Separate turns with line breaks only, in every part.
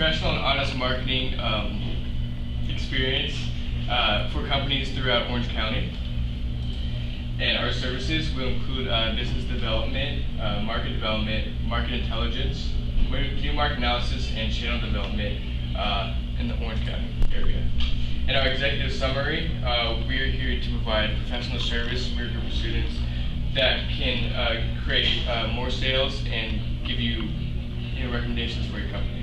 professional and honest marketing experience for companies throughout Orange County. And our services will include business development, market intelligence, new market analysis, and channel development in the Orange County area. In our executive summary, we are here to provide professional service for your group of students that can create more sales and give you recommendations for your company.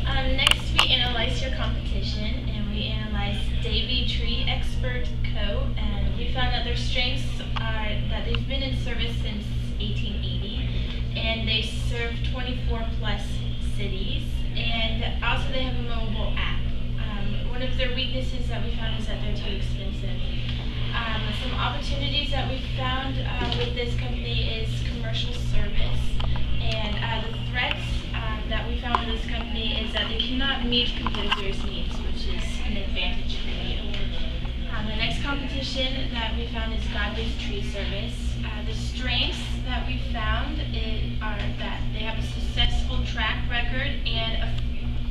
Next, we analyze your competition, and we analyze Davy Tree Expert Co. And we found that their strengths are that they've been in service since 1880, and they serve 24 plus cities, and also they have a mobile app. One of their weaknesses that we found is that they're too expensive. Some opportunities that we found with this company is commercial service, and the threats that we found with this company is that they cannot meet competitors' needs, which is an advantage for you. The next competition that we found is God-based tree service. The strengths that we found are that they have a successful track record and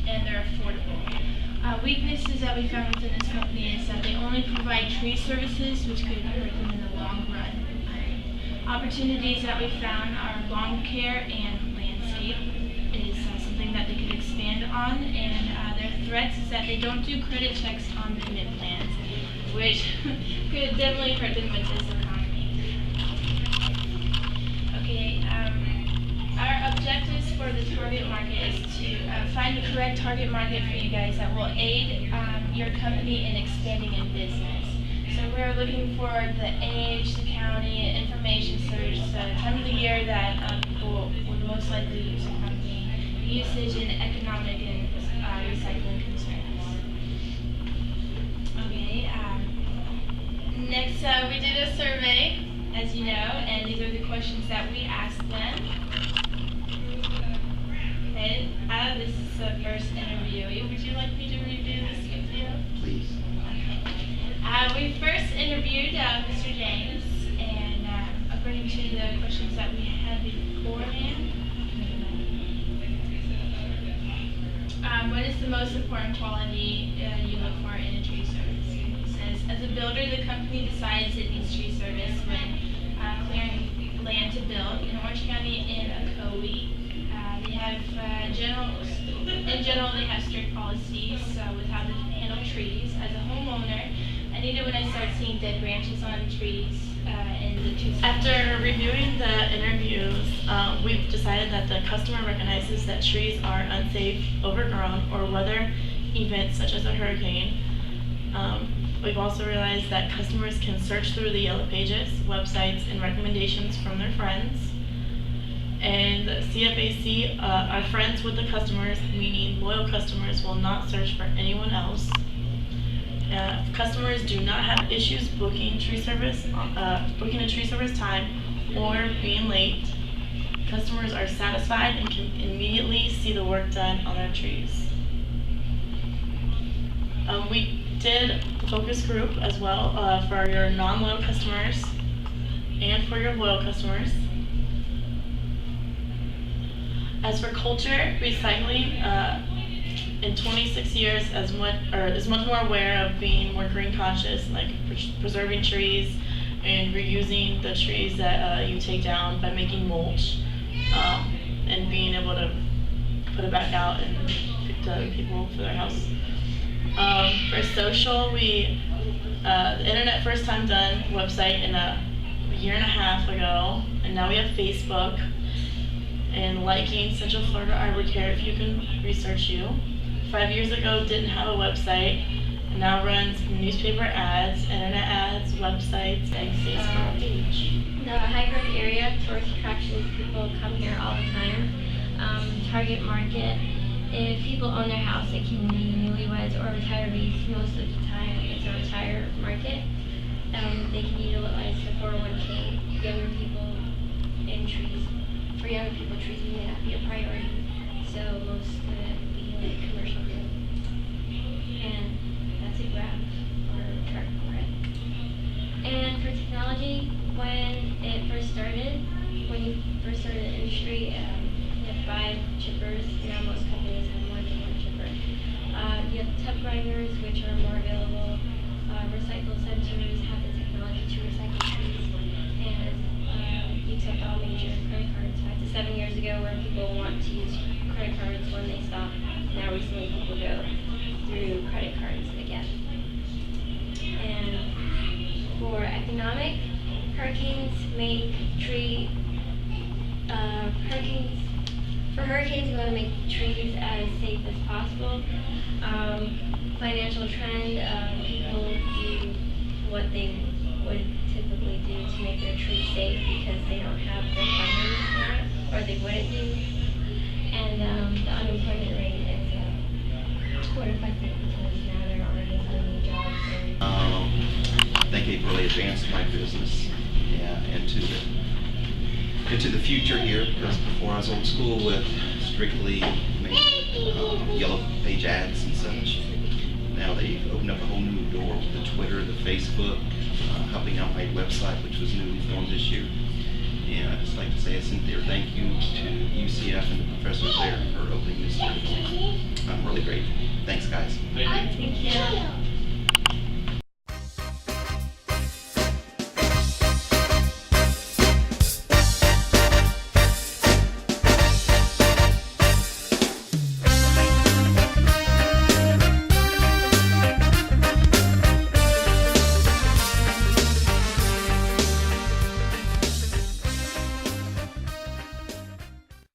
they're affordable. Weaknesses that we found within this company is that they only provide tree services, which could hurt them in the long run. Opportunities that we found are lawn care and landscape is something that they could expand on, and their threats is that they don't do credit checks on payment plans, which could definitely hurt them with this economy. Okay, our objectives for the target market is to find the correct target market for you guys that will aid your company in expanding in business. So we're looking for the age, the county, information search, the time of the year that people would most likely use the company, usage, and economic and recycling concerns. Okay, next we did a survey, as you know, and these are the questions that we asked them. Okay, this is the first interview. Would you like me to redo this with you?
Please.
We first interviewed Mr. James, and according to the questions that we had beforehand, what is the most important quality you look for in a tree service? It says, as a builder, the company decides it needs tree service when clearing land to build. In Orange County and Ocoee, they have in general, they have strict policies with how to handle trees. As a homeowner, I need it when I start seeing dead branches on trees in the trees.
After reviewing the interviews, we've decided that the customer recognizes that trees are unsafe, overgrown, or weather events such as a hurricane. We've also realized that customers can search through the yellow pages, websites, and recommendations from their friends. And CFAC are friends with the customers, meaning loyal customers will not search for anyone else. Customers do not have issues booking a tree service time or being late. Customers are satisfied and can immediately see the work done on their trees. We did focus group as well for your non-loyal customers and for your loyal customers. As for culture, recycling, in 26 years is much more aware of being more green conscious, like preserving trees and reusing the trees that you take down by making mulch, and being able to put it back out and give to other people for their house. For social, we the internet first time done website in a year and a half ago, and now we have Facebook. And liking Central Florida Arbor Care, if you can research you. 5 years ago, didn't have a website, and now runs newspaper ads, internet ads, websites, and Facebook page.
The high-growth area, tourist attractions, people come here all the time. Target market, if people own their house, they can be newlyweds or retirees. Most of the time, it's a retire market. They can utilize the 401k, younger people, and trees. For younger people, trees may not be a priority, so most of it would be like commercial growth. And that's a graph or chart for it. And for technology, when you first started the industry, you had 5 chippers. Now most companies have more than 1 chipper. hangers, which are more available. Recycle centers have the technology to recycle trees, and we took all major credit cards 5 to 7 years ago, where people want to use credit cards when they stop. Now recently people go through credit cards again. And for economic, hurricanes make hurricanes, we want to make trees as safe as possible. Financial trend, people do what they would typically do to make their tree safe because they don't have the funding for it, or they wouldn't do. And the unemployment rate is 4 to 5% because now there aren't as many jobs.
I think it really advanced my business, into the future here, because before I was old school with strictly yellow page ads and such. Now they've opened up a whole new door with the Twitter, the Facebook, helping out my website, which was newly formed this year. And I'd just like to say a sincere thank you to UCF and the professors there for opening this door. I'm really grateful. Thanks, guys.
Thank you.
Thank you.